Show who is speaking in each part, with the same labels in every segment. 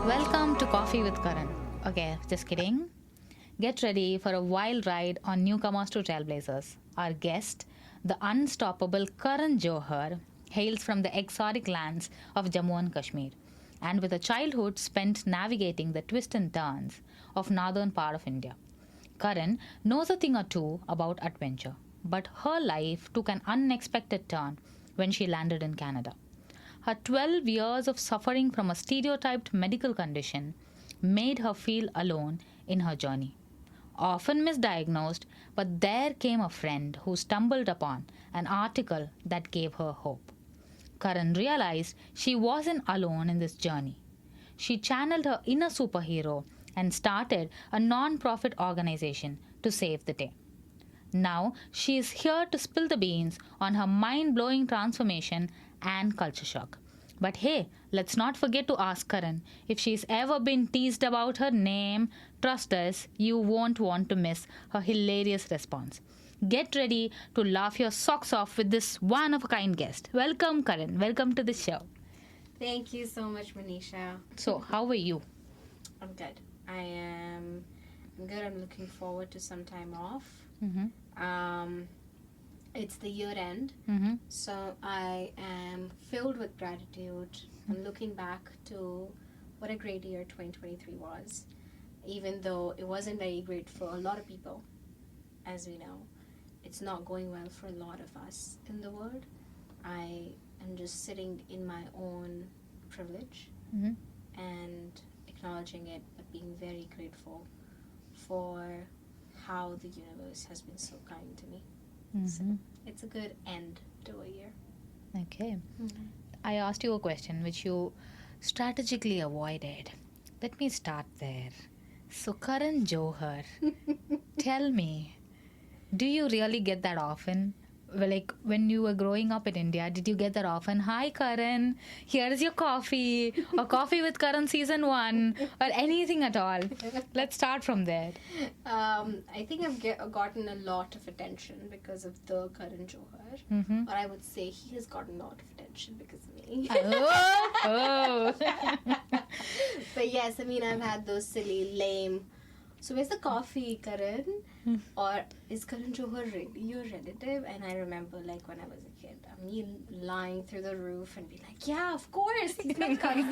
Speaker 1: Welcome to Coffee with Karan. Okay, just kidding. Get ready for a wild ride on Newcomers to Trailblazers. Our guest, the unstoppable Karan Johar, hails from the exotic lands of Jammu and Kashmir, and with a childhood spent navigating the twists and turns of northern part of India. Karan knows a thing or two about adventure, but her life took an unexpected turn when she landed in Canada. Her 12 years of suffering from a stereotyped medical condition made her feel alone in her journey. Often misdiagnosed, but there came a friend who stumbled upon an article that gave her hope. Karan realized she wasn't alone in this journey. She channeled her inner superhero and started a non profit organization to save the day. Now she is here to spill the beans on her mind blowing transformation and culture shock. But hey, let's not forget to ask Karan if she's ever been teased about her name. Trust us, you won't want to miss her hilarious response. Get ready to laugh your socks off with this one of a kind guest. Welcome, Karan. Welcome to the show.
Speaker 2: Thank you so much, Manisha.
Speaker 1: So, how are you?
Speaker 2: I'm good. I'm good. I'm looking forward to some time off.
Speaker 1: Mm-hmm.
Speaker 2: It's the year end,
Speaker 1: Mm-hmm.
Speaker 2: so I am filled with gratitude. I'm looking back to what a great year 2023 was, even though it wasn't very great for a lot of people. As we know, it's not going well for a lot of us in the world. I am just sitting in my own privilege
Speaker 1: Mm-hmm.
Speaker 2: and acknowledging it, but being very grateful for how the universe has been so kind to me. So
Speaker 1: Mm-hmm.
Speaker 2: it's a good end to a year.
Speaker 1: Okay. I asked you a question which you strategically avoided. Let me start there. So, Karan Johar, tell me, do you really get that often? Well, like when you were growing up in India, did you get that often? Hi, Karan, here's your coffee, or Coffee with Karan season 1, or anything at all. Let's start from there.
Speaker 2: I think I've gotten a lot of attention because of the Karan Johar.
Speaker 1: Mm-hmm.
Speaker 2: Or I would say he has gotten a lot of attention because of me.
Speaker 1: Oh.
Speaker 2: But yes, I mean, I've had those silly, lame, so where's the coffee, Karan? Or is Karan Johar really your relative? And I remember, like, when I was a kid, me lying through the roof and be like, yeah, of course, he's my cousin.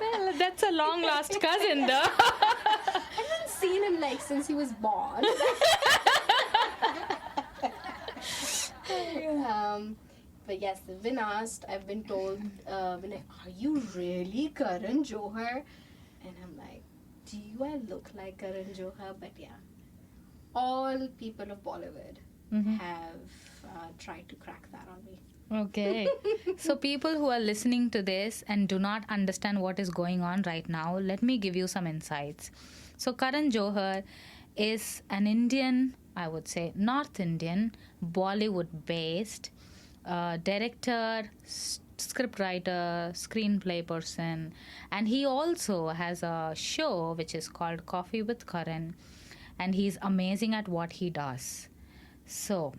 Speaker 1: Well, that's a long lost cousin, though.
Speaker 2: I haven't seen him, like, since he was born. But yes, I've been asked, I've been told, been like, are you really Karan Johar? And I'm like, do I look like Karan Johar? But yeah, all people of Bollywood
Speaker 1: Mm-hmm.
Speaker 2: have tried to crack that on me.
Speaker 1: Okay. So, people who are listening to this and do not understand what is going on right now, let me give you some insights. So, Karan Johar is an Indian, I would say, North Indian, Bollywood based director, scriptwriter, screenplay person, and he also has a show which is called Coffee with Karan, and he's amazing at what he does. So,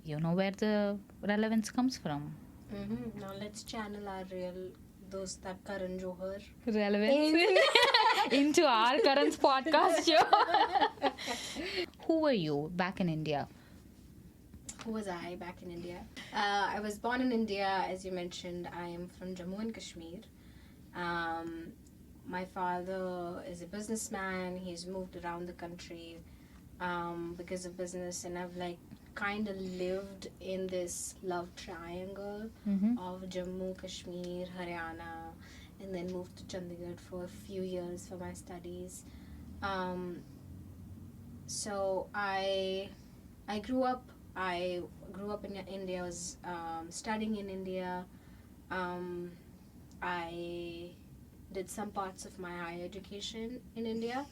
Speaker 1: you know where the relevance comes from.
Speaker 2: Now let's channel our that Karan Johar.
Speaker 1: Relevance into our Karan's podcast show. Who were you back in India?
Speaker 2: Who was I back in India? I was born in India, as you mentioned. I am from Jammu and Kashmir. My father is a businessman. He's moved around the country because of business, and I've like kind of lived in this love triangle
Speaker 1: Mm-hmm.
Speaker 2: of Jammu, Kashmir, Haryana, and then moved to Chandigarh for a few years for my studies. So I grew up. I grew up in India. I was studying in India. I did some parts of my higher education in India,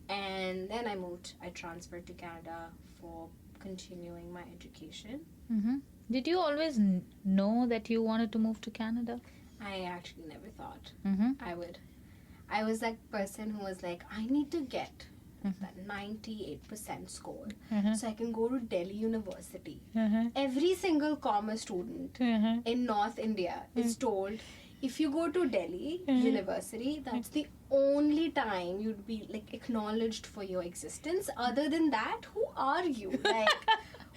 Speaker 2: and then I transferred to Canada for continuing my education.
Speaker 1: Mm-hmm. Did you always know that you wanted to move to Canada?
Speaker 2: I actually never thought
Speaker 1: Mm-hmm.
Speaker 2: I would. I was that person who was like, I need to get that 98% score
Speaker 1: Mm-hmm.
Speaker 2: so I can go to Delhi University.
Speaker 1: Mm-hmm.
Speaker 2: Every single commerce student
Speaker 1: Mm-hmm.
Speaker 2: in North India is told, if you go to Delhi University, that's the only time you'd be like acknowledged for your existence. Other than that, who are you? Like,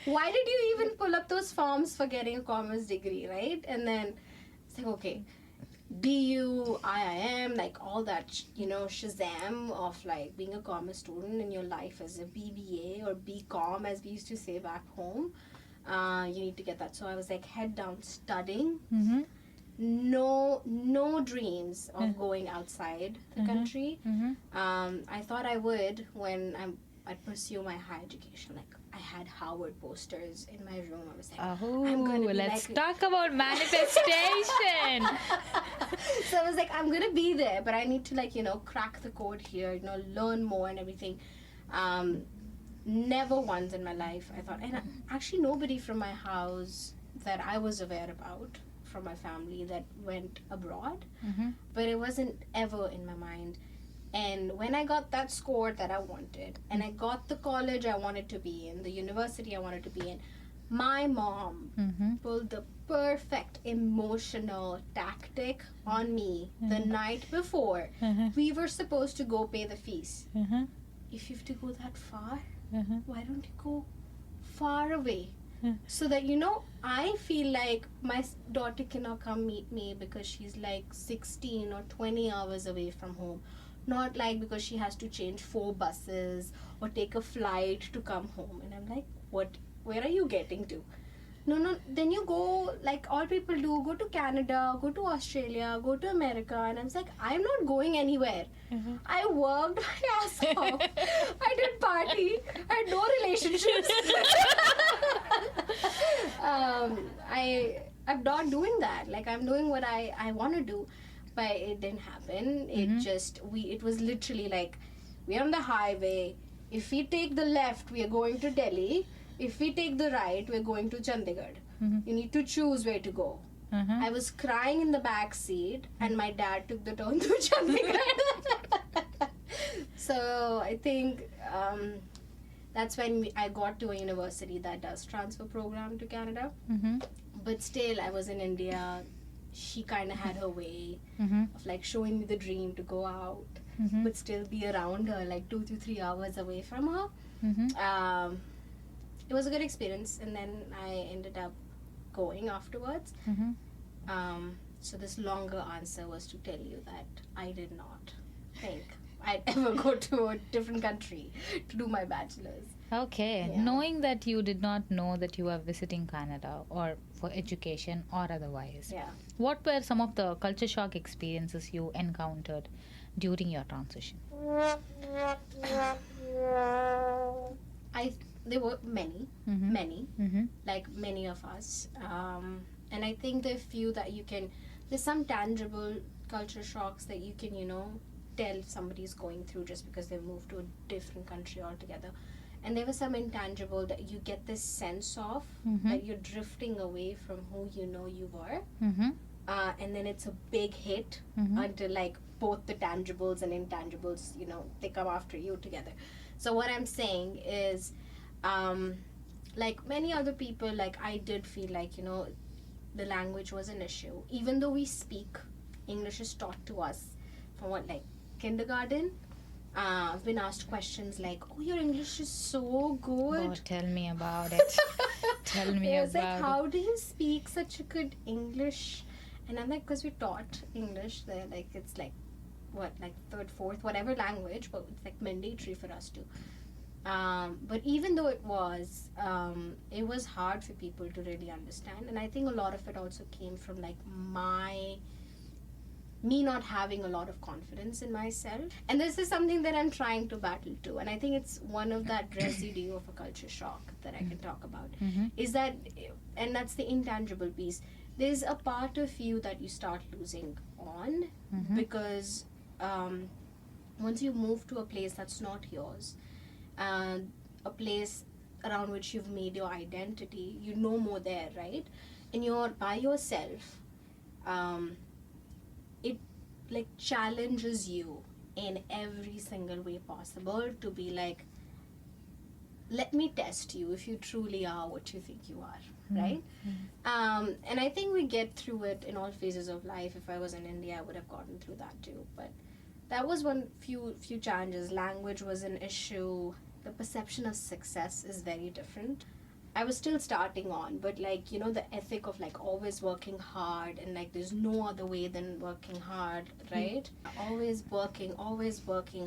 Speaker 2: why did you even pull up those forms for getting a commerce degree, right? And then it's like, okay, BU, IIM, like all that, you know, Shazam of like being a commerce student in your life as a BBA or BCom, as we used to say back home. You need to get that. So I was like head down studying. No dreams of going outside the country. I thought I would when I'd pursue my higher education. Like I had Howard posters in my room. I was like, I'm gonna be
Speaker 1: let's
Speaker 2: like
Speaker 1: talk about manifestation.
Speaker 2: So I was like, I'm gonna be there, but I need to like, you know, crack the code here, you know, learn more and everything. Never once in my life I thought, and actually nobody from my house that I was aware about from my family that went abroad, but it wasn't ever in my mind. And when I got that score that I wanted, and I got the college I wanted to be in, the university I wanted to be in, my mom pulled the perfect emotional tactic on me the night before. We were supposed to go pay the fees. If you have to go that far, why don't you go far away? So that, you know, I feel like my daughter cannot come meet me because she's like 16 or 20 hours away from home. Not like because she has to change 4 buses or take a flight to come home. And I'm like, what? Where are you getting to? No, then you go like all people do, go to Canada, go to Australia, go to America. And I was like, I'm not going anywhere. I worked my ass off. I did party. I had no relationships. I'm not doing that. Like, I'm doing what I want to do. But it didn't happen. It was literally like, we're on the highway. If we take the left, we are going to Delhi. If we take the right, we're going to Chandigarh. You need to choose where to go. I was crying in the back seat, and my dad took the turn to Chandigarh. So I think that's when I got to a university that does transfer program to Canada. But still, I was in India. She kind of had her way of like showing me the dream to go out, but still be around her, like 2 to 3 hours away from her. It was a good experience, and then I ended up going afterwards. So this longer answer was to tell you that I did not think I'd ever go to a different country to do my bachelor's.
Speaker 1: Okay.
Speaker 2: Yeah.
Speaker 1: Knowing that you did not know that you were visiting Canada or for education or otherwise,
Speaker 2: Yeah.
Speaker 1: what were some of the culture shock experiences you encountered during your transition?
Speaker 2: There were many, like many of us. And I think there are few that there's some tangible culture shocks that you can, you know, tell somebody's going through just because they've moved to a different country altogether. And there was some intangible that you get this sense of that you're drifting away from who you know you were. And then it's a big hit until like both the tangibles and intangibles, you know, they come after you together. So what I'm saying is, like many other people, like I did feel like, you know, the language was an issue. Even though we speak, English is taught to us from what, like kindergarten. I've been asked questions like, oh, your English is so good.
Speaker 1: Oh, tell me about it. Tell me
Speaker 2: It's
Speaker 1: about
Speaker 2: like, how do you speak such a good English? And I'm like, because we taught English there, like it's like what, like 3rd, 4th, whatever language, but it's like mandatory for us to. But even though it was hard for people to really understand, and I think a lot of it also came from like me not having a lot of confidence in myself. And this is something that I'm trying to battle too, and I think it's one of that residue of a culture shock that I can talk about, is that, and that's the intangible piece. There's a part of you that you start losing on because once you move to a place that's not yours, a place around which you've made your identity, you know more there, right? And you're by yourself, it like challenges you in every single way possible to be like, let me test you if you truly are what you think you are, right? And I think we get through it in all phases of life. If I was in India, I would have gotten through that too. But that was one few challenges. Language was an issue. The perception of success is very different. I was still starting on, but like, you know, the ethic of like always working hard, and like there's no other way than working hard, right? Always working,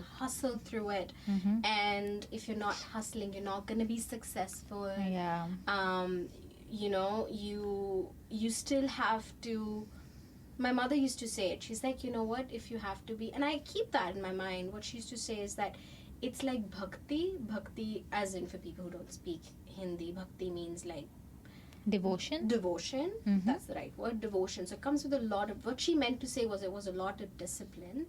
Speaker 2: hustle through it. And if you're not hustling, you're not going to be successful.
Speaker 1: Yeah.
Speaker 2: You know, you still have to. My mother used to say it. She's like, you know what, if you have to be, and I keep that in my mind. What she used to say is that it's like bhakti, as in, for people who don't speak Hindi, bhakti means like
Speaker 1: Devotion.
Speaker 2: That's the right word, devotion. So it comes with a lot of, what she meant to say was it was a lot of discipline.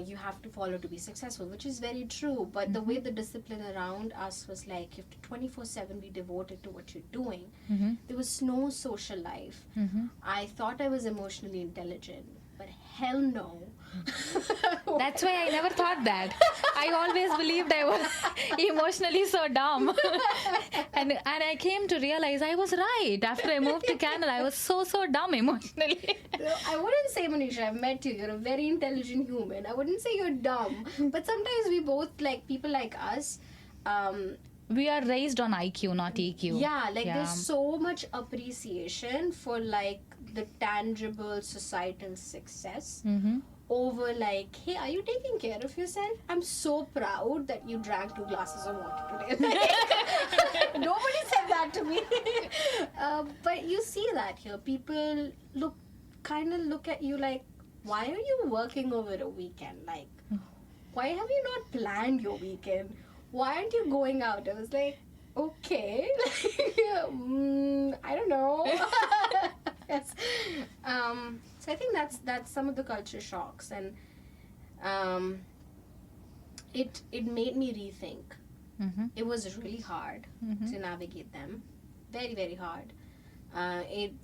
Speaker 2: You have to follow to be successful, which is very true. But the way the discipline around us was like, you have to 24/7 be devoted to what you're doing. There was no social life. I thought I was emotionally intelligent, but hell no.
Speaker 1: That's why I never thought that. I always believed I was emotionally so dumb. and I came to realize I was right. After I moved to Canada, I was so dumb emotionally.
Speaker 2: I wouldn't say, Manisha, I've met you. You're a very intelligent human. I wouldn't say you're dumb. But sometimes we both, like people like us,
Speaker 1: we are raised on IQ, not EQ.
Speaker 2: Yeah, like there's so much appreciation for like the tangible societal success over like, hey, are you taking care of yourself? I'm so proud that you drank 2 glasses of water today. Nobody said that to me. But you see that here. People look at you like, why are you working over a weekend? Like, why have you not planned your weekend? Why aren't you going out? I was like, okay. I don't know. Yes. So I think that's some of the culture shocks, and it made me rethink. It was really hard to navigate them, very, very hard. It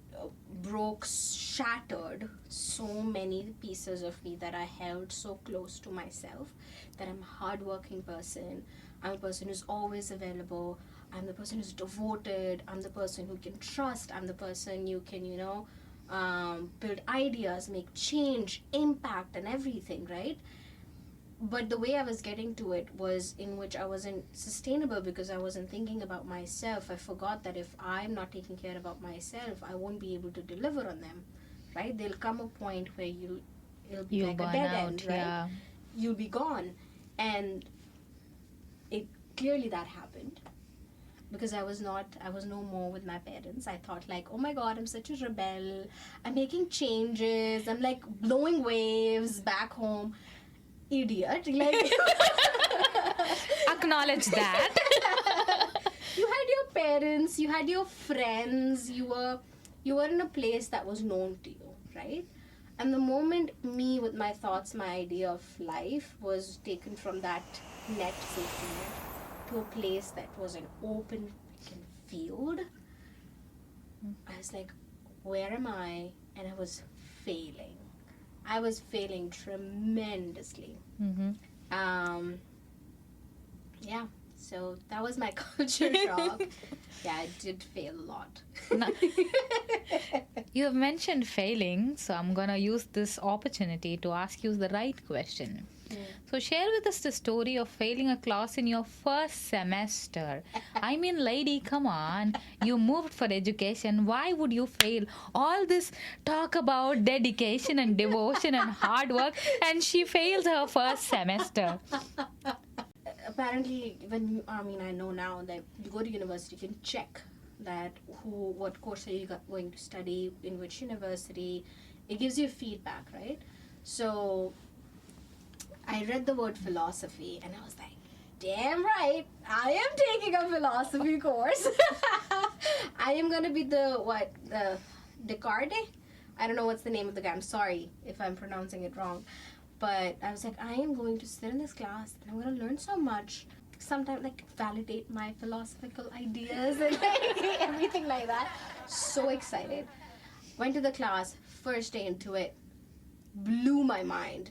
Speaker 2: shattered so many pieces of me that I held so close to myself, that I'm a hardworking person, I'm a person who's always available, I'm the person who's devoted, I'm the person who can trust, I'm the person you can, build ideas, make change, impact, and everything, right? But the way I was getting to it was in which I wasn't sustainable, because I wasn't thinking about myself. I forgot that if I'm not taking care about myself, I won't be able to deliver on them, right? There'll come a point where it'll be like a dead end, right?
Speaker 1: Yeah.
Speaker 2: You'll be gone. And clearly that happened, because I was no more with my parents. I thought like, oh my God, I'm such a rebel. I'm making changes. I'm like blowing waves back home. Idiot. Like,
Speaker 1: Acknowledge that.
Speaker 2: You had your parents, you had your friends, you were in a place that was known to you, right? And the moment me with my thoughts, my idea of life was taken from that safety net to a place that was an open freaking field, I was like, where am I? And I was failing. I was failing tremendously. Yeah, so that was my culture shock. Yeah, I did fail a lot.
Speaker 1: You have mentioned failing, so I'm going to use this opportunity to ask you the right question. So share with us the story of failing a class in your first semester. I mean, lady, come on. You moved for education. Why would you fail? All this talk about dedication and devotion and hard work, and she fails her first semester.
Speaker 2: Apparently, I know now that you go to university, you can check that what course are you going to study, in which university. It gives you feedback, right? So I read the word philosophy and I was like, damn right, I am taking a philosophy course. I am going to be the Descartes? I don't know what's the name of the guy. I'm sorry if I'm pronouncing it wrong. But I was like, I am going to sit in this class and I'm going to learn so much. Sometimes like validate my philosophical ideas and like, everything like that. So excited. Went to the class, first day into it, blew my mind.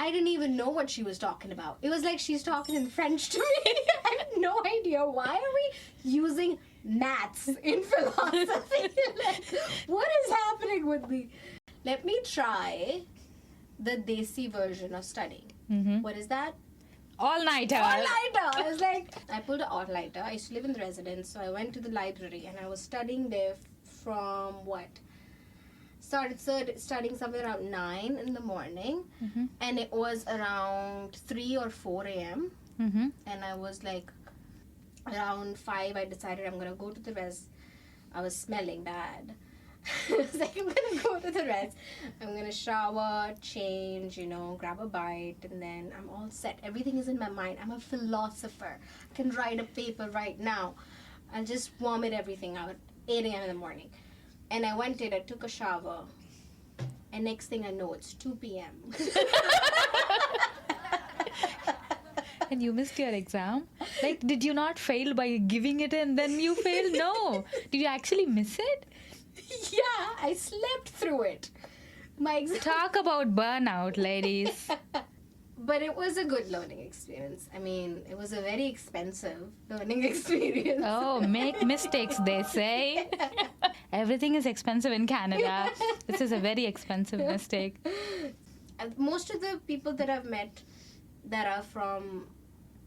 Speaker 2: I didn't even know what she was talking about. It was like she's talking in French to me. I've no idea why are we using maths in philosophy. Like, what is happening with me? Let me try the desi version of studying. What is that?
Speaker 1: All-nighter.
Speaker 2: All-nighter. I was like, I pulled an all-nighter. I used to live in the residence, so I went to the library and I was studying there from what? Started studying somewhere around 9 in the morning, and it was around 3 or 4 a.m. And I was like, around 5, I decided I'm gonna go to the res. I was smelling bad. I was like, I'm gonna go to the res. I'm gonna shower, change, grab a bite, and then I'm all set. Everything is in my mind. I'm a philosopher. I can write a paper right now. I'll just vomit everything out. 8 a.m. in the morning. And I went in, I took a shower, and next thing I know, it's 2 p.m.
Speaker 1: And you missed your exam? Like, did you not fail by giving it and then you failed? No. Did you actually miss it?
Speaker 2: Yeah, I slept through it. My exam.
Speaker 1: Talk about burnout, ladies.
Speaker 2: But it was a good learning experience. I mean, it was a very expensive learning experience.
Speaker 1: Oh, make mistakes, they say. Everything is expensive in Canada. This is a very expensive mistake.
Speaker 2: Most of the people that I've met that are from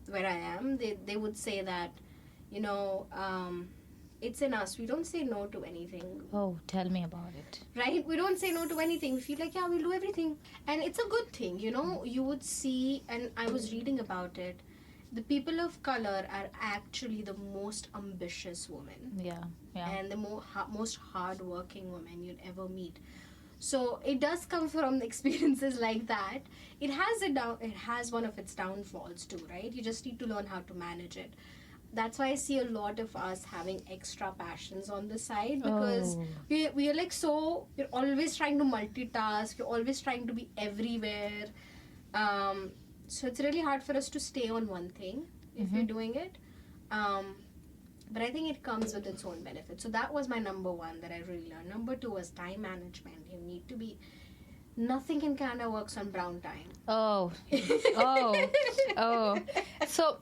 Speaker 2: where I am, they would say that, it's in us. We don't say no to anything.
Speaker 1: Oh, tell me about it.
Speaker 2: Right? We don't say no to anything. We feel like, yeah, we'll do everything. And it's a good thing, you would see, and I was reading about it, the people of color are actually the most ambitious women.
Speaker 1: Yeah.
Speaker 2: And the most hardworking women you'd ever meet. So it does come from experiences like that. It has one of its downfalls too, right? You just need to learn how to manage it. That's why I see a lot of us having extra passions on the side, because we are like, so you're always trying to multitask, you're always trying to be everywhere. So it's really hard for us to stay on one thing if you're doing it. But I think it comes with its own benefits. So that was my number one that I really learned. Number two was time management. You need to be... Nothing in Canada works on brown time.
Speaker 1: Oh. So,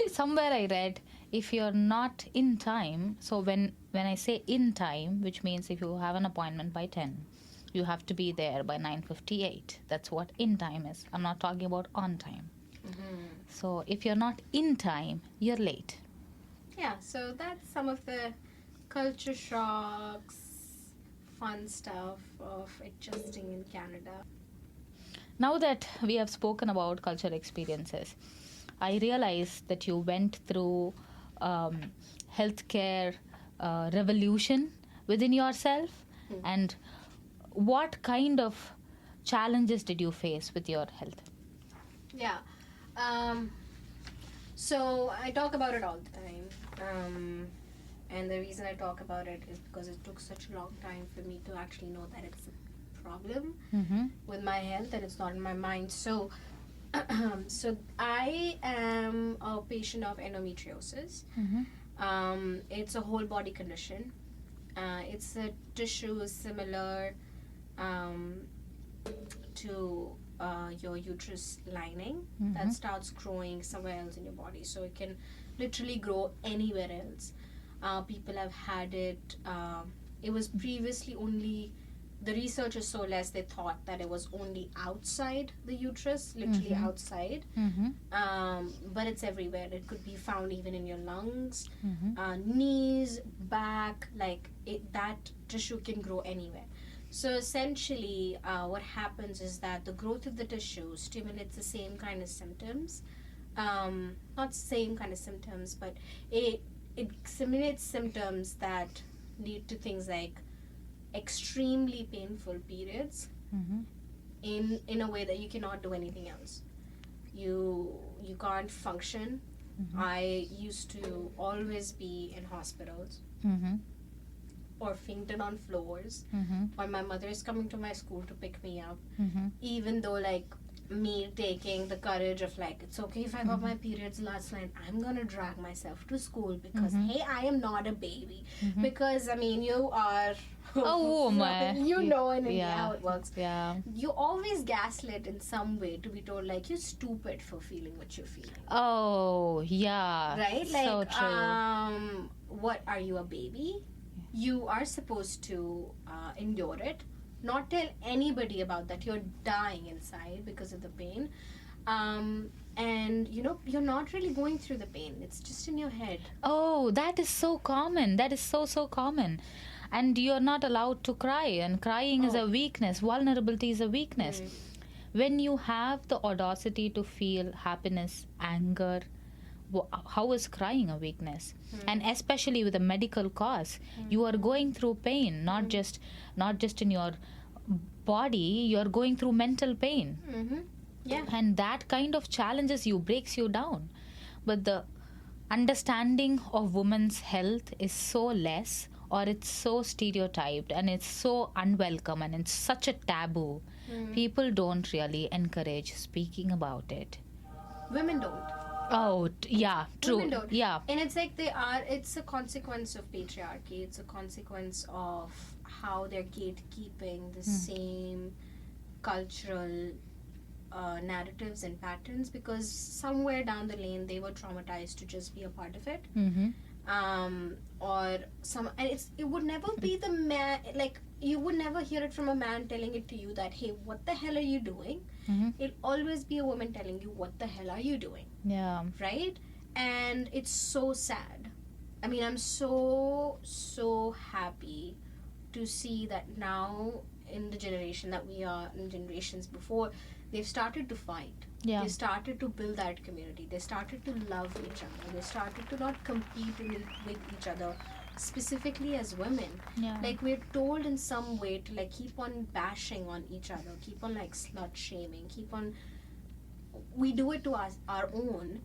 Speaker 1: somewhere I read, if you're not in time, so when I say in time, which means if you have an appointment by 10, you have to be there by 9:58. That's what in time is. I'm not talking about on time. So, if you're not in time, you're late.
Speaker 2: Yeah, so that's some of the culture shocks, fun stuff of adjusting in Canada.
Speaker 1: Now that we have spoken about cultural experiences, I realized that you went through healthcare revolution within yourself. And what kind of challenges did you face with your health?
Speaker 2: Yeah. So I talk about it all the time. And the reason I talk about it is because it took such a long time for me to actually know that it's a problem with my health and it's not in my mind. So, so I am a patient of endometriosis. It's a whole body condition. It's a tissue similar to your uterus lining that starts growing somewhere else in your body. So it can literally grow anywhere else. People have had it. It was previously only, the research is so less, they thought that it was only outside the uterus, literally outside. But it's everywhere. It could be found even in your lungs, knees, back, that tissue can grow anywhere. So essentially, what happens is that the growth of the tissue stimulates the same kind of symptoms. Not same kind of symptoms, but it simulates symptoms that lead to things like extremely painful periods in a way that you cannot do anything else. You can't function. I used to always be in hospitals or fainted on floors, or my mother is coming to my school to pick me up, even though me taking the courage of it's okay if I got my periods last night, I'm gonna drag myself to school because hey, I am not a baby. Because you are
Speaker 1: A woman.
Speaker 2: You know in India
Speaker 1: Yeah.
Speaker 2: how it works.
Speaker 1: Yeah.
Speaker 2: You always gaslit in some way to be told like you're stupid for feeling what you're feeling.
Speaker 1: Oh, yeah.
Speaker 2: Right?
Speaker 1: So
Speaker 2: Like,
Speaker 1: true.
Speaker 2: what are you, a baby? You are supposed to endure it, not tell anybody about that. You're dying inside because of the pain. And you're not really going through the pain, it's just in your head.
Speaker 1: Oh, that is so common. That is so, so common. And you're not allowed to cry. And crying is a
Speaker 2: Oh.
Speaker 1: weakness. Vulnerability is a weakness.
Speaker 2: Mm.
Speaker 1: When you have the audacity to feel happiness, anger, how is crying a weakness? And especially with a medical cause, you are going through pain, not just in your body, you're going through mental pain.
Speaker 2: Mm-hmm. Yeah.
Speaker 1: And that kind of challenges you, breaks you down. But the understanding of women's health is so less, or it's so stereotyped, and it's so unwelcome, and it's such a taboo. People don't really encourage speaking about it.
Speaker 2: Women don't.
Speaker 1: Oh, yeah, true.
Speaker 2: Women don't.
Speaker 1: Yeah.
Speaker 2: And it's like it's a consequence of patriarchy. It's a consequence of how they're gatekeeping the same cultural narratives and patterns, because somewhere down the lane they were traumatized to just be a part of it.
Speaker 1: Mm-hmm.
Speaker 2: It would never be the man, like you would never hear it from a man telling it to you that, hey, what the hell are you doing?
Speaker 1: Mm-hmm.
Speaker 2: It'll always be a woman telling you, what the hell are you doing?
Speaker 1: Yeah.
Speaker 2: Right? And it's so sad. I mean, I'm so happy to see that now in the generation that we are, in generations before, they've started to fight.
Speaker 1: Yeah.
Speaker 2: They started to build that community. They started to love each other. They started to not compete with each other, specifically as women.
Speaker 1: Yeah.
Speaker 2: Like, we're told in some way to like keep on bashing on each other, keep on like slut shaming, we do it to us, our own.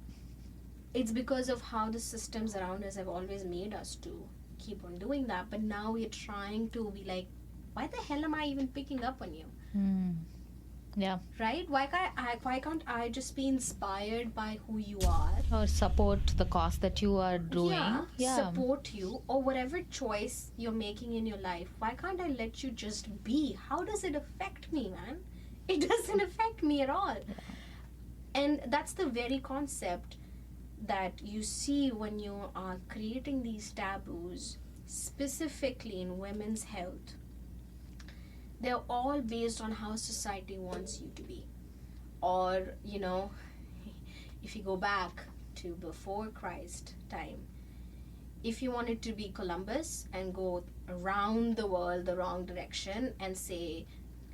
Speaker 2: It's because of how the systems around us have always made us to keep on doing that. But now we're trying to be like, why the hell am I even picking up on you?
Speaker 1: Yeah.
Speaker 2: Right? Why can't I just be inspired by who you are?
Speaker 1: Or support the cause that you are doing.
Speaker 2: Support you, or whatever choice you're making in your life. Why can't I let you just be? How does it affect me, man? It doesn't affect me at all. And that's the very concept that you see when you are creating these taboos, specifically in women's health. They're all based on how society wants you to be. Or, if you go back to before Christ time, if you wanted to be Columbus and go around the world the wrong direction and say,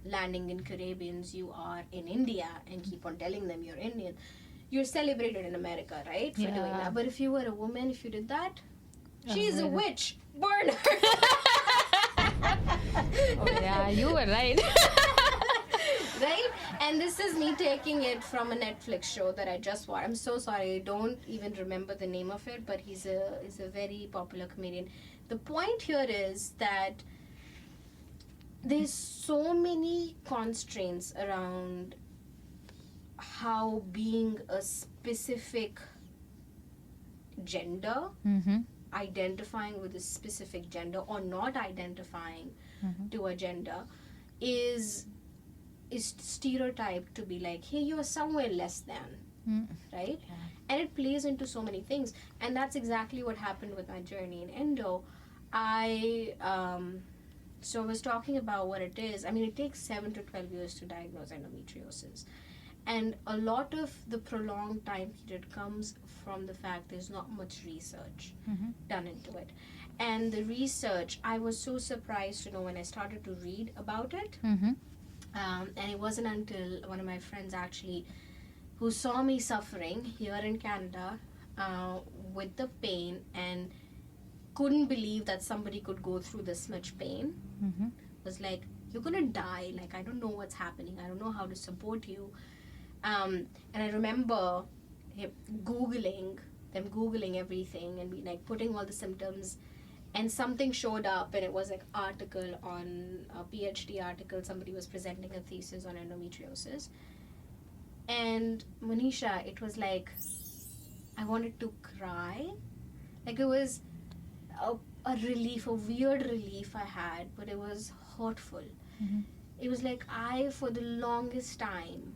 Speaker 2: landing in Caribbeans, you are in India, and keep on telling them you're Indian, you're celebrated in America, right, for doing that. But if you were a woman, if you did that, she's a witch. Burn her.
Speaker 1: Oh, yeah, you were right.
Speaker 2: Right? And this is me taking it from a Netflix show that I just watched. I'm so sorry, I don't even remember the name of it, but he's a very popular comedian. The point here is that there's so many constraints around how being a specific gender, identifying with a specific gender or not identifying to a gender is stereotyped to be like, hey, you're somewhere less than, right?
Speaker 1: Yeah.
Speaker 2: And it plays into so many things. And that's exactly what happened with my journey in endo. I was talking about what it is. I mean, it takes 7 to 12 years to diagnose endometriosis. And a lot of the prolonged time period comes from the fact there's not much research done into it. And the research, I was so surprised to know when I started to read about it. And it wasn't until one of my friends actually, who saw me suffering here in Canada with the pain and couldn't believe that somebody could go through this much pain, was like, you're gonna die. Like, I don't know what's happening. I don't know how to support you. And I remember them Googling everything and be like putting all the symptoms, and something showed up, and it was like article on a PhD article. Somebody was presenting a thesis on endometriosis. And Manisha, it was like, I wanted to cry. Like, it was a relief, a weird relief I had, but it was hurtful.
Speaker 1: Mm-hmm.
Speaker 2: It was like for the longest time,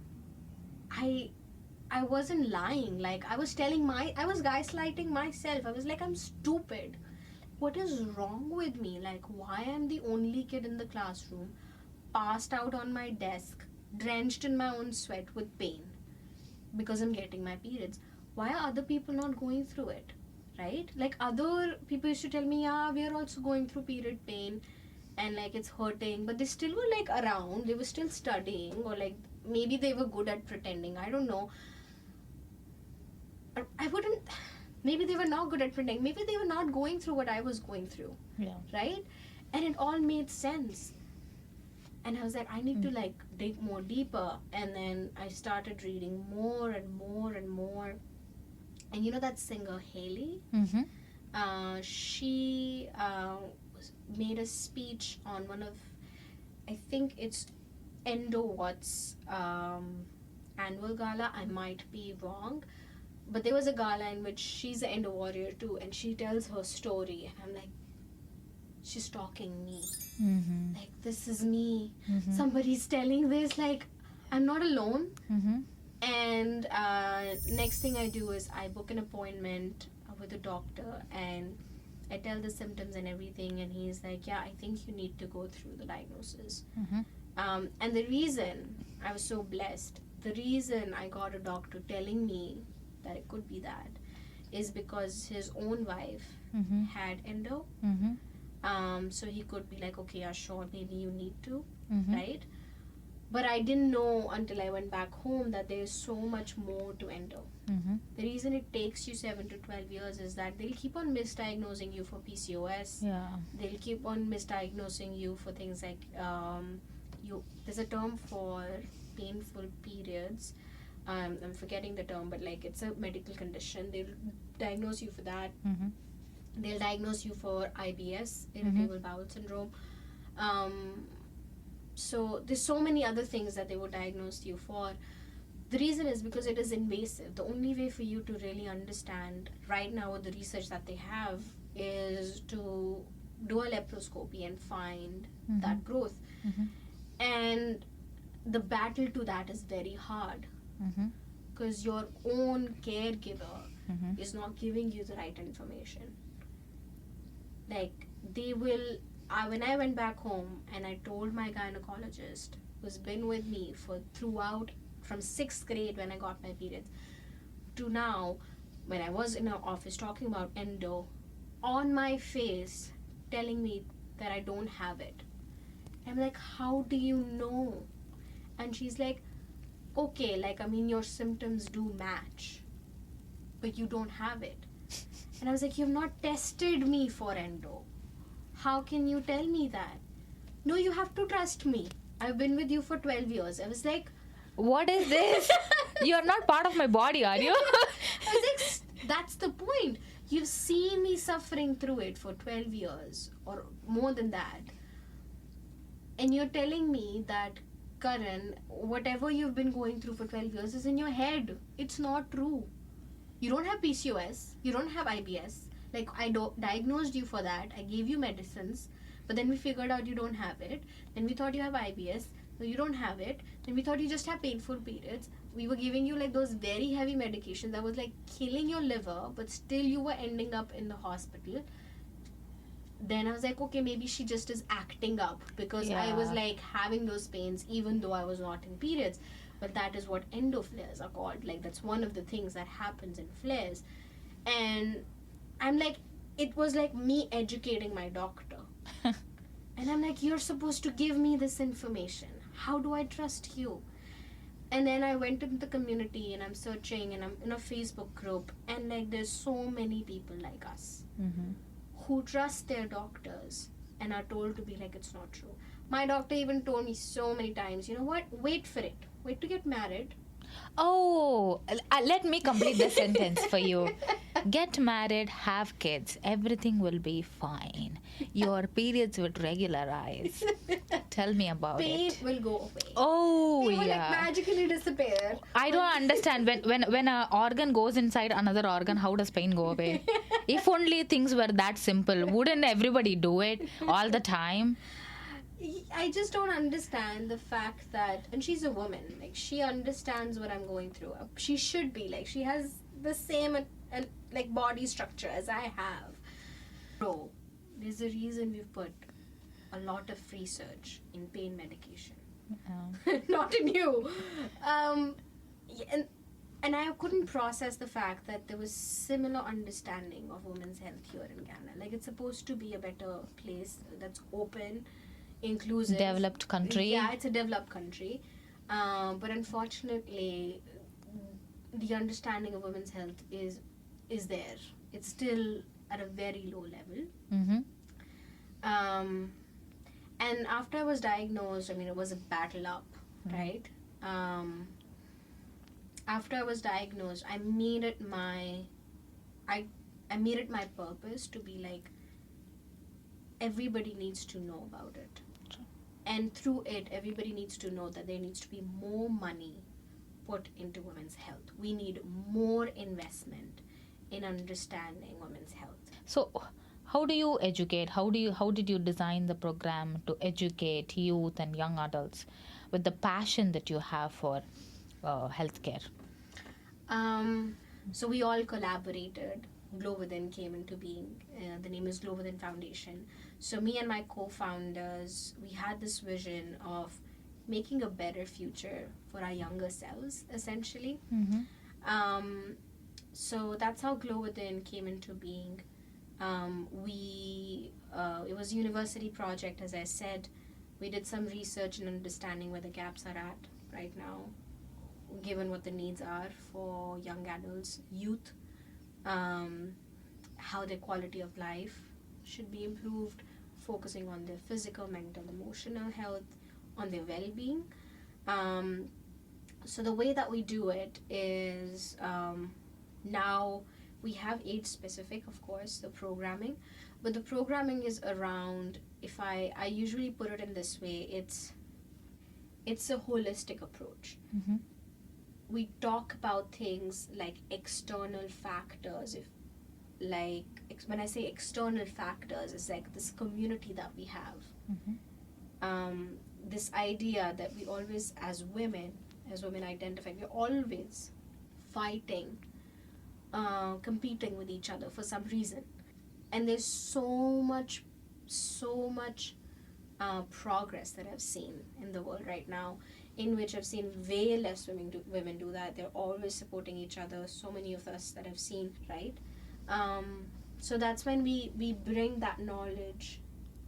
Speaker 2: I wasn't lying. Like I was gaslighting myself. I was like, I'm stupid. What is wrong with me? Like, why I'm the only kid in the classroom, passed out on my desk, drenched in my own sweat with pain because I'm getting my periods. Why are other people not going through it? Right? Like other people used to tell me, yeah, we are also going through period pain and like it's hurting, but they still were like around, they were still studying, or like maybe they were good at pretending. I don't know. I wouldn't, maybe they were not good at pretending. Maybe they were not going through what I was going through.
Speaker 1: Yeah.
Speaker 2: Right? And it all made sense. And I was like, I need to like dig more deeper. And then I started reading more and more and more. And you know that singer Haley?
Speaker 1: Mm-hmm.
Speaker 2: She made a speech on one of, I think it's Endo Watt's annual gala. I might be wrong. But there was a gala in which she's an Endo warrior too. And she tells her story. And I'm like, she's stalking me.
Speaker 1: Mm-hmm.
Speaker 2: Like, this is me.
Speaker 1: Mm-hmm.
Speaker 2: Somebody's telling this. Like, I'm not alone.
Speaker 1: Mm-hmm.
Speaker 2: And next thing I do is I book an appointment with a doctor and I tell the symptoms and everything. And he's like, yeah, I think you need to go through the diagnosis.
Speaker 1: Mm-hmm.
Speaker 2: And the reason I was so blessed, the reason I got a doctor telling me that it could be that is because his own wife
Speaker 1: Mm-hmm.
Speaker 2: had endo.
Speaker 1: Mm-hmm.
Speaker 2: So he could be like, okay, yeah, sure, maybe you need to,
Speaker 1: Mm-hmm.
Speaker 2: right? But I didn't know until I went back home that there's so much more to endo.
Speaker 1: Mm-hmm.
Speaker 2: The reason it takes you 7 to 12 years is that they'll keep on misdiagnosing you for PCOS.
Speaker 1: Yeah.
Speaker 2: They'll keep on misdiagnosing you for things like there's a term for painful periods. I'm forgetting the term, but like it's a medical condition. They'll diagnose you for that.
Speaker 1: Mm-hmm.
Speaker 2: They'll diagnose you for IBS, irritable bowel syndrome. So there's so many other things that they would diagnose you for. The reason is because it is invasive. The only way for you to really understand right now with the research that they have is to do a laparoscopy and find
Speaker 1: Mm-hmm.
Speaker 2: that growth.
Speaker 1: Mm-hmm.
Speaker 2: And the battle to that is very hard
Speaker 1: Mm-hmm.
Speaker 2: because your own caregiver
Speaker 1: Mm-hmm.
Speaker 2: is not giving you the right information. Like they will, when I went back home and I told my gynecologist, who's been with me for throughout from 6th grade when I got my periods to now, when I was in her office talking about endo, on my face telling me that I don't have it. I'm like, how do you know? And she's like, okay, like, I mean, your symptoms do match, but you don't have it. And I was like, you've not tested me for endo. How can you tell me that? No, you have to trust me. I've been with you for 12 years. I was like,
Speaker 1: What is this? You're not part of my body, are you?
Speaker 2: I was like, that's the point. You've seen me suffering through it for 12 years or more than that. And you're telling me that, Karan, whatever you've been going through for 12 years is in your head. It's not true. You don't have PCOS. You don't have IBS. Like, I diagnosed you for that. I gave you medicines. But then we figured out you don't have it. Then we thought you have IBS. No, you don't have it. Then we thought you just have painful periods. We were giving you like those very heavy medications that was like killing your liver, but still you were ending up in the hospital. Then I was like, okay, maybe she just is acting up because I was like having those pains even though I was not in periods. But that is what endo flares are called. Like, that's one of the things that happens in flares. And I'm like, it was like me educating my doctor. And I'm like, you're supposed to give me this information. How do I trust you? And then I went into the community and I'm searching and I'm in a Facebook group. And like, there's so many people like us who trust their doctors and are told to be like, it's not true. My doctor even told me so many times, you know what? Wait for it. Wait to get married.
Speaker 1: Oh, let me complete the sentence for you. Get married, have kids. Everything will be fine. Your periods will regularize. Tell me about
Speaker 2: Pain
Speaker 1: it.
Speaker 2: will go away.
Speaker 1: Oh,
Speaker 2: It will
Speaker 1: yeah.
Speaker 2: like magically disappear.
Speaker 1: I don't understand when an organ goes inside another organ, how does pain go away? If only things were that simple, wouldn't everybody do it all the time?
Speaker 2: I just don't understand the fact that, and she's a woman, like she understands what I'm going through. She should be like, she has the same like body structure as I have. Bro, there's a reason we've put a lot of research in pain medication. Not in you. Yeah, and I couldn't process the fact that there was similar understanding of women's health here in Ghana. Like it's supposed to be a better place that's open, inclusive,
Speaker 1: Developed country.
Speaker 2: Yeah, it's a developed country, but unfortunately, the understanding of women's health is there. It's still at a very low level.
Speaker 1: Mm-hmm.
Speaker 2: And after I was diagnosed, I mean, it was a battle up, right? After I was diagnosed, I made it my purpose to be like, everybody needs to know about it. And through it, everybody needs to know that there needs to be more money put into women's health. We need more investment in understanding women's health.
Speaker 1: So, how do you educate? How did you design the program to educate youth and young adults with the passion that you have for healthcare?
Speaker 2: So we all collaborated. Glow Within came into being. The name is Glow Within Foundation. So me and my co-founders, we had this vision of making a better future for our younger selves, essentially.
Speaker 1: Mm-hmm.
Speaker 2: So that's how Glow Within came into being. It was a university project, as I said. We did some research and understanding where the gaps are at right now, given what the needs are for young adults, youth, how their quality of life should be improved, focusing on their physical, mental, emotional health, on their well-being. So the way that we do it is now we have age-specific, of course, the programming, but the programming is around, if I usually put it in this way, it's a holistic approach.
Speaker 1: Mm-hmm.
Speaker 2: We talk about things like external factors. When I say external factors, it's like this community that we have.
Speaker 1: Mm-hmm.
Speaker 2: This idea that we always, as women identify, we're always fighting, competing with each other for some reason. And there's so much progress that I've seen in the world right now, in which I've seen way less women do that. They're always supporting each other. So many of us that I've seen, right? So that's when we bring that knowledge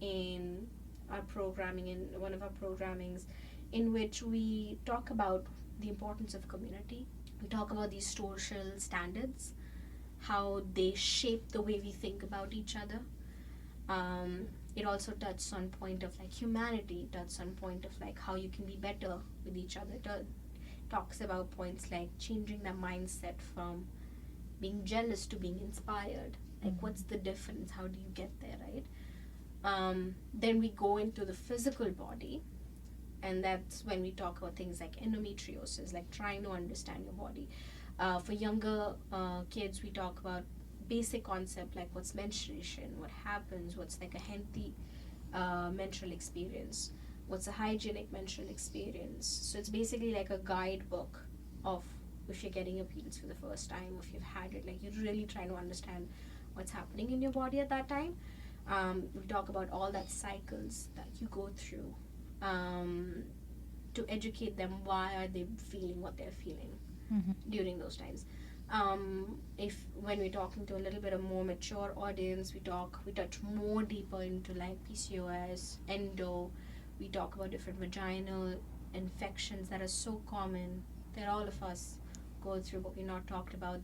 Speaker 2: in our programming, in one of our programmings, in which we talk about the importance of community. We talk about these social standards, how they shape the way we think about each other. It also touches on point of like humanity, touches on point of like how you can be better with each other. It talks about points like changing the mindset from being jealous to being inspired. Like, what's the difference? How do you get there, right? Then we go into the physical body, and that's when we talk about things like endometriosis, like trying to understand your body. For younger kids, we talk about basic concept like what's menstruation, what happens, what's like a healthy menstrual experience, what's a hygienic menstrual experience. So it's basically like a guidebook of if you're getting your periods for the first time, if you've had it, like you're really trying to understand what's happening in your body at that time. We talk about all that cycles that you go through to educate them why are they feeling what they're feeling during those times. If when we're talking to a little bit of more mature audience, we touch more deeper into like PCOS, endo. We talk about different vaginal infections that are so common that all of us go through, but we're not talked about.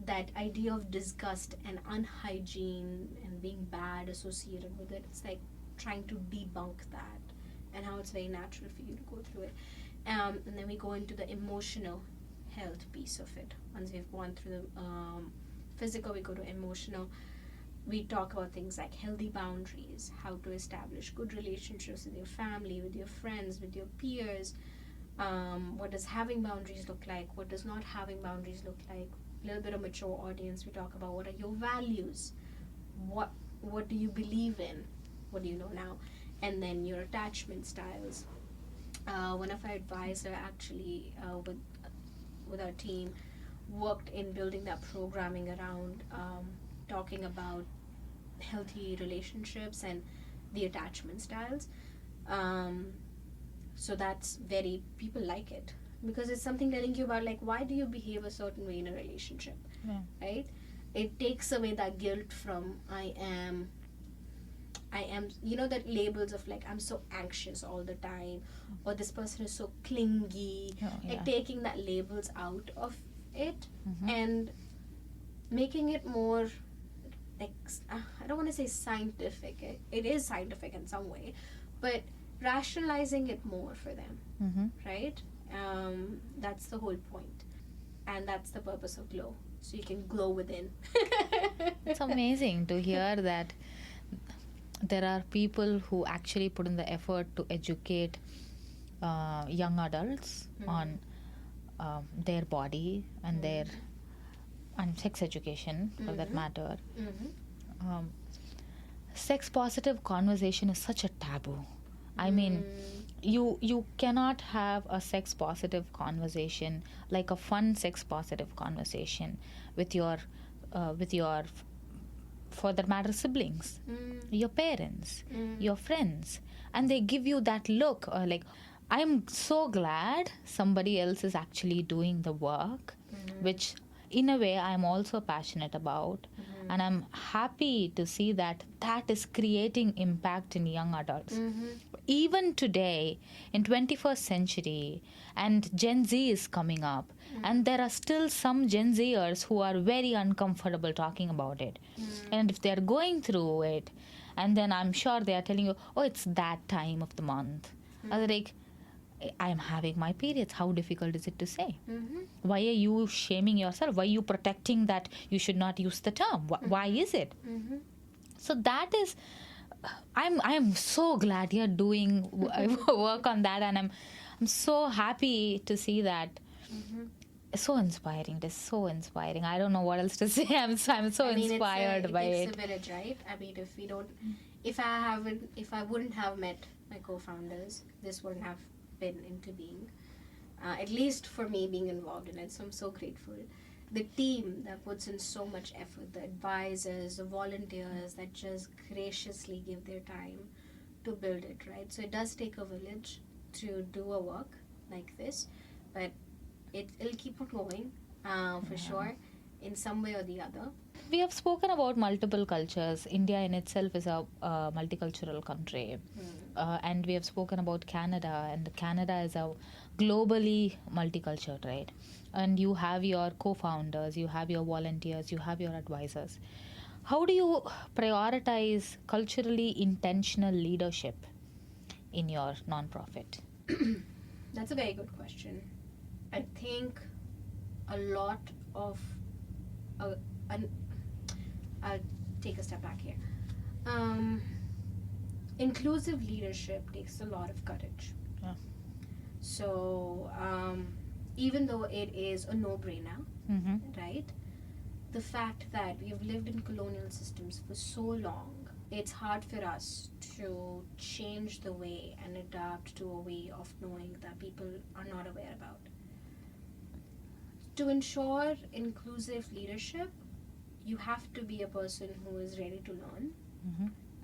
Speaker 2: That idea of disgust and unhygiene and being bad associated with it. It's like trying to debunk that, and how it's very natural for you to go through it. And then we go into the emotional health piece of it. Once we've gone through the physical, we go to emotional. we talk about things like healthy boundaries, how to establish good relationships with your family, with your friends, with your peers. What does having boundaries look like? What does not having boundaries look like? A little bit of mature audience. We talk about what are your values, what do you believe in, what do you know now, and then your attachment styles. One of our advisor actually with our team worked in building that programming around talking about healthy relationships and the attachment styles. So that's very, people like it because it's something telling you about like why do you behave a certain way in a relationship, right? It takes away that guilt from I am, that labels of like I'm so anxious all the time, or this person is so clingy. Like taking that labels out of it and making it more like, I don't want to say scientific. It is scientific in some way, but rationalizing it more for them, right? That's the whole point, and that's the purpose of Glow. So you can glow within.
Speaker 1: It's amazing to hear that there are people who actually put in the effort to educate young adults on their body and their and sex education for that matter. Sex positive conversation is such a taboo. I mean, you cannot have a sex positive conversation, like a fun sex positive conversation with your for that matter siblings, your parents, your friends, and they give you that look like, I'm so glad somebody else is actually doing the work, which in a way I'm also passionate about, and I'm happy to see that is creating impact in young adults. Even today in 21st century, and Gen Z is coming up, and there are still some Gen Zers who are very uncomfortable talking about it. And if they're going through it, and then I'm sure they are telling you, oh, it's that time of the month. I was like, I'm having my periods. How difficult is it to say? Why are you shaming yourself? Why are you protecting that you should not use the term? Why is it? So that is, I'm so glad you're doing work on that, and I'm so happy to see that. It's so inspiring. It is so inspiring. I don't know what else to say. I'm so inspired by it.
Speaker 2: It's a village, right? I mean, if I wouldn't have met my co-founders, this wouldn't have been into being. At least for me being involved in it. So I'm so grateful. The team that puts in so much effort, the advisors, the volunteers that just graciously give their time to build it, right? So it does take a village to do a work like this, but it'll keep on going for sure in some way or the other.
Speaker 1: We have spoken about multiple cultures. India in itself is a multicultural country. And we have spoken about Canada, and Canada is a globally multicultural, right? And you have your co-founders, you have your volunteers, you have your advisors. How do you prioritize culturally intentional leadership in your nonprofit?
Speaker 2: That's a very good question. I think a lot of I'll take a step back here. Inclusive leadership takes a lot of courage. So even though it is a no-brainer, right? The fact that we've lived in colonial systems for so long, it's hard for us to change the way and adapt to a way of knowing that people are not aware about. To ensure inclusive leadership, you have to be a person who is ready to learn.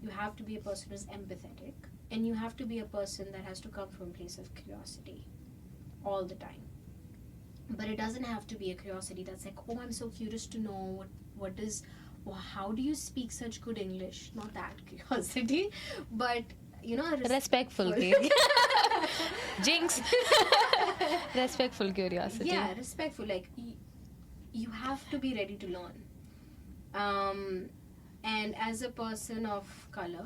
Speaker 2: You have to be a person who's empathetic, and you have to be a person that has to come from a place of curiosity all the time. But it doesn't have to be a curiosity that's like, oh, I'm so curious to know how do you speak such good English? Not that curiosity, but
Speaker 1: respectful jinx. Respectful curiosity.
Speaker 2: Yeah, respectful. Like you have to be ready to learn. And as a person of color,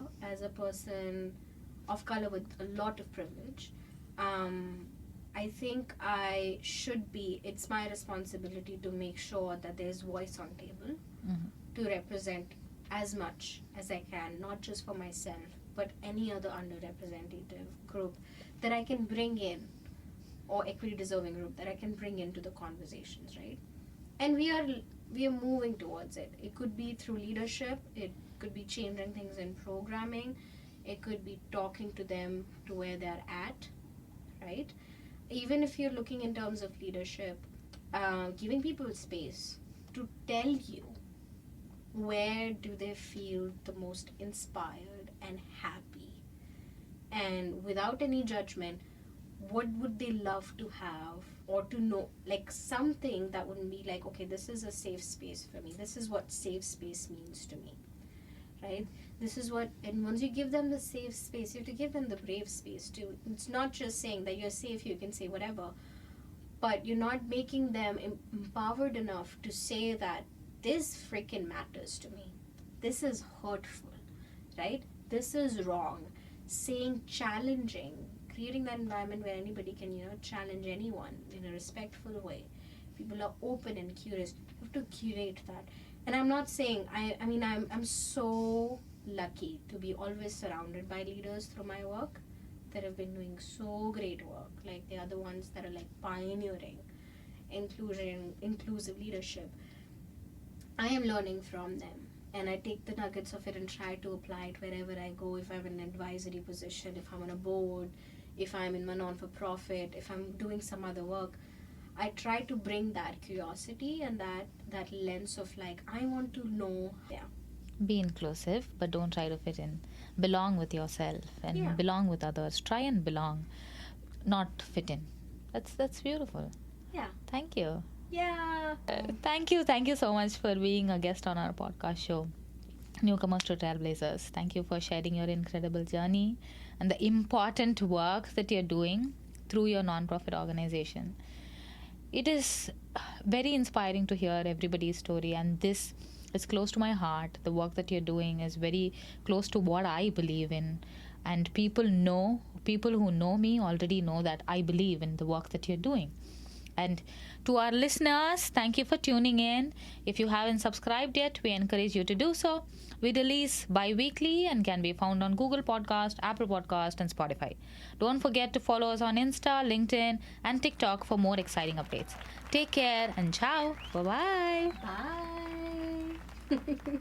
Speaker 2: with a lot of privilege, I think it's my responsibility to make sure that there's voice on table to represent as much as I can, not just for myself, but any other underrepresented group that I can bring in, or equity deserving group that I can bring into the conversations, right? And we are moving towards it. It could be through leadership, it could be changing things in programming, it could be talking to them to where they're at, right? Even if you're looking in terms of leadership, giving people space to tell you where do they feel the most inspired and happy, and without any judgment, what would they love to have or to know, like something that would be like, okay, this is a safe space for me, this is what safe space means to me, right? This is what, and once you give them the safe space, you have to give them the brave space too. It's not just saying that you're safe, you can say whatever, but you're not making them empowered enough to say that this freaking matters to me, this is hurtful, right? This is wrong. Saying, challenging, creating that environment where anybody can, challenge anyone in a respectful way. People are open and curious. You have to curate that. And I'm not saying, I mean, I'm so lucky to be always surrounded by leaders through my work that have been doing so great work. Like, they are the ones that are like pioneering inclusive leadership. I am learning from them, and I take the nuggets of it and try to apply it wherever I go. If I'm in an advisory position, if I'm on a board, if I'm in my non-for-profit, if I'm doing some other work, I try to bring that curiosity and that lens of like, I want to know. Yeah.
Speaker 1: Be inclusive, but don't try to fit in. Belong with yourself and belong with others. Try and belong, not fit in. That's beautiful.
Speaker 2: Yeah.
Speaker 1: Thank you.
Speaker 2: Yeah.
Speaker 1: Thank you so much for being a guest on our podcast show, Newcomers to Trailblazers. Thank you for sharing your incredible journey and the important work that you're doing through your non-profit organization. It is very inspiring to hear everybody's story, and this is close to my heart. The work that you're doing is very close to what I believe in, and people who know me already know that I believe in the work that you're doing. And to our listeners, thank you for tuning in. If you haven't subscribed yet, we encourage you to do so. We release bi-weekly and can be found on Google Podcast, Apple Podcast, and Spotify. Don't forget to follow us on Insta, LinkedIn, and TikTok for more exciting updates. Take care and ciao. Bye-bye.
Speaker 2: Bye.